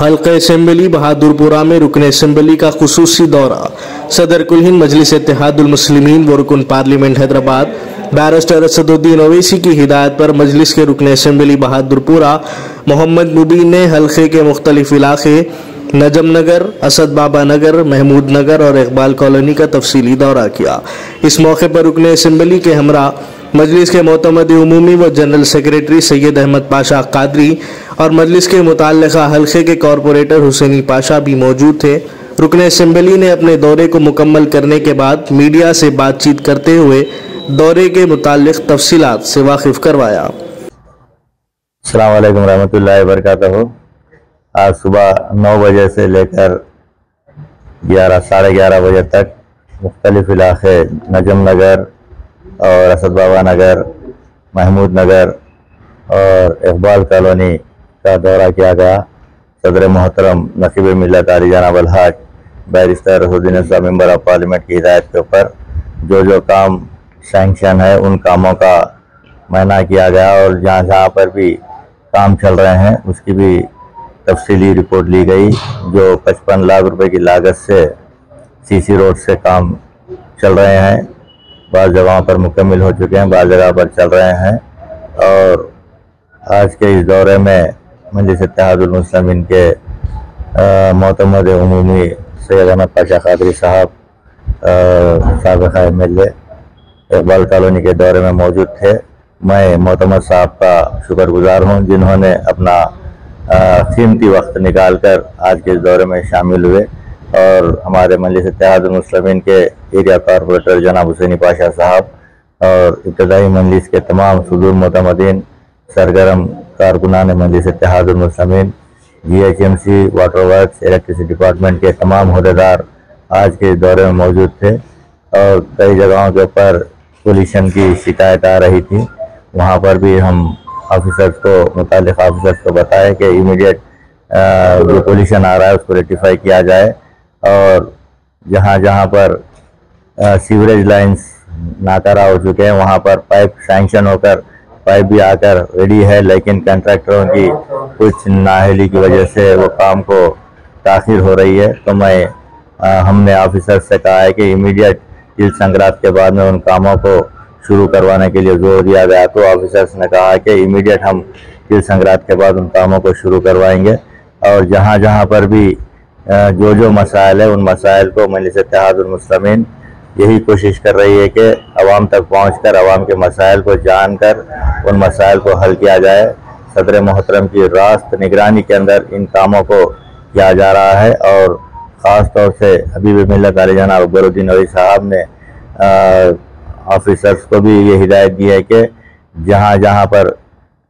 हल्का असम्बली बहादुरपुरा में रुकन असम्बली का खुसूसी दौरा। सदर कुल हिंद मजलिस इत्तेहादुल मुस्लिमीन व रुकन पार्लियामेंट हैदराबाद बैरिस्टर असदुद्दीन ओवैसी की हिदायत पर मजलिस के रुकन असम्बली बहादुरपुरा मोहम्मद मुबीन ने हल्के के मुख्तलिफ इलाके नजम नगर, असद बाबा नगर, महमूद नगर और इकबाल कॉलोनी का तफसीली दौरा किया। इस मौके पर रुकन असम्बली के हमरा मजलिस के मोतमद उमूमी व जनरल सेक्रेटरी सैयद अहमद पाशा कादरी और मजलिस के मुताल्लिका हल्के के कॉरपोरेटर हुसैनी पाशा भी मौजूद थे। रुकन असम्बली ने अपने दौरे को मुकम्मल करने के बाद मीडिया से बातचीत करते हुए दौरे के मुताल्लिक तफसीलात से वाकिफ करवाया। अस्सलाम वालेकुम रहमतुल्लाहि व बरकातहू। आज सुबह 9 बजे से लेकर 11 साढ़े 11 बजे तक मुख्तलिफ इलाके नजम नगर और असद बाबा नगर, महमूद नगर और इकबाल कॉलोनी का दौरा किया गया। सदर मोहतरम नकीब मिल्लत आली जनाब अलहाज बैरिस्टर असदुद्दीन साहब मेंबर ऑफ पार्लियामेंट की हिदायत के ऊपर जो काम सैंक्शन है उन कामों का मायना किया गया और जहाँ जहाँ पर भी काम चल रहे हैं उसकी भी तफसीली रिपोर्ट ली गई। जो 55 लाख रुपए की लागत से सीसी रोड से काम चल रहे हैं, बाज़ जगहों पर मुकम्मल हो चुके हैं, बाज़ जगह पर चल रहे हैं। और आज के इस दौरे में मजलिस इत्तेहादुल मुस्लिमीन के मोतमद उमूमी सैयद अहमद पाशा कादरी साहब साबिक़ा MLA इकबाल कॉलोनी के दौरे में मौजूद थे। मैं मोतमद साहब का शुक्रगुजार हूँ जिन्होंने अपना कीमती वक्त निकाल कर आज के इस दौरे में शामिल हुए और हमारे मजलिस इत्तेहादुल मुस्लिमीन के एरिया कॉरपोरेटर जनाब हुसैनी पाशा साहब और इब्तदाई मजलिस के तमाम सुदूर मोतमदीन सरगर्म कारकुनान मजलिस Ittehadul Muslimeen, GHMC, water works, electricity department के तमाम अहदेदार आज के दौरे में मौजूद थे। और कई जगहों के ऊपर पोल्यूशन की शिकायत आ रही थी, वहाँ पर भी हम ऑफिसर्स को मुताल्लिक़ ऑफिसर्स को बताया कि इमीडिएट जो पोल्यूशन आ रहा है उसको रेक्टिफाई किया जाए। और जहाँ जहाँ पर सीवरेज लाइंस नाकारा हो चुके हैं वहाँ पर पाइप सैंक्शन होकर पाइप भी आकर रेडी है, लेकिन कंट्रैक्टरों की कुछ नाअहली की वजह से वो काम को ताख़ीर हो रही है। तो हमने ऑफिसर्स से कहा है कि इमीडिएट तिल संक्रांत के बाद में उन कामों को शुरू करवाने के लिए जोर दिया गया। तो ऑफिसर्स ने कहा कि इमीडिएट हम तिल संक्रांत के बाद उन कामों को शुरू करवाएंगे। और जहाँ जहाँ पर भी जो मसाइल है उन मसाइल को मजलिस इत्तेहादुल मुस्लिमीन यही कोशिश कर रही है कि अवाम तक पहुँचकर अवाम के मसाइल को जानकर उन मसाइल को हल किया जाए। सदर मोहतरम की रास्त निगरानी के अंदर इन कामों को किया जा रहा है और ख़ास तौर से हबीब मिल्लत आली जनाब अकबरुद्दीन ओवैसी साहब ने ऑफिसर्स को भी ये हिदायत दी है कि जहाँ जहाँ पर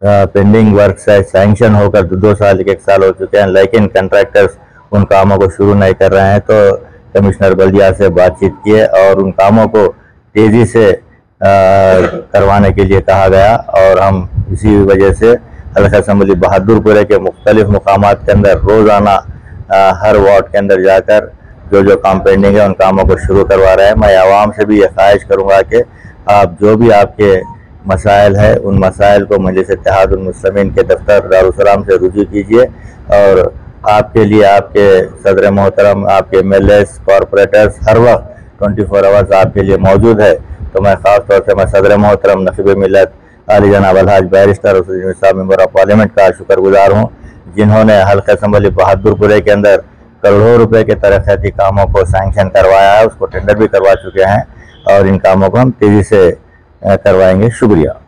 पेंडिंग वर्क है सैंक्शन होकर 2 साल 1 साल हो चुके हैं लेकिन कंट्रैक्टर्स उन कामों को शुरू नहीं कर रहे हैं, तो कमिश्नर बल्दिया से बातचीत किए और उन कामों को तेज़ी से करवाने के लिए कहा गया। और हम इसी वजह से हल्का असम्बली बहादुरपुरे के मुख्तलिफ मुकामात के अंदर रोज़ाना हर वार्ड के अंदर जाकर जो काम पेंडिंग है उन कामों को शुरू करवा रहे हैं। मैं आवाम से भी ये ख्वाहिश करूँगा कि आप जो भी आपके मसाइल है उन मसाइल को मजलिस इत्तेहादुल मुस्लिमीन के दफ्तर दारुस्सलाम से रुजू कीजिए और आपके लिए आपके सदर मोहतरम, आपके MLAs, कॉरपोरेटर्स हर वक्त 24 आवर्स आपके लिए मौजूद है। तो मैं ख़ास तौर से मैं सदर मोहतरम नकीब मिल्लत आली जनाब अलहाज बैरिस्टर असदुद्दीन साहब मेंबर ऑफ पार्लियामेंट का शुक्रगुजार हूँ जिन्होंने हल्का असम्बली बहादुरपुरे के अंदर करोड़ों रुपए के तरक्याती कामों को सैंक्शन करवाया है, उसको टेंडर भी करवा चुके हैं और इन कामों को हम तेज़ी से करवाएंगे। शुक्रिया।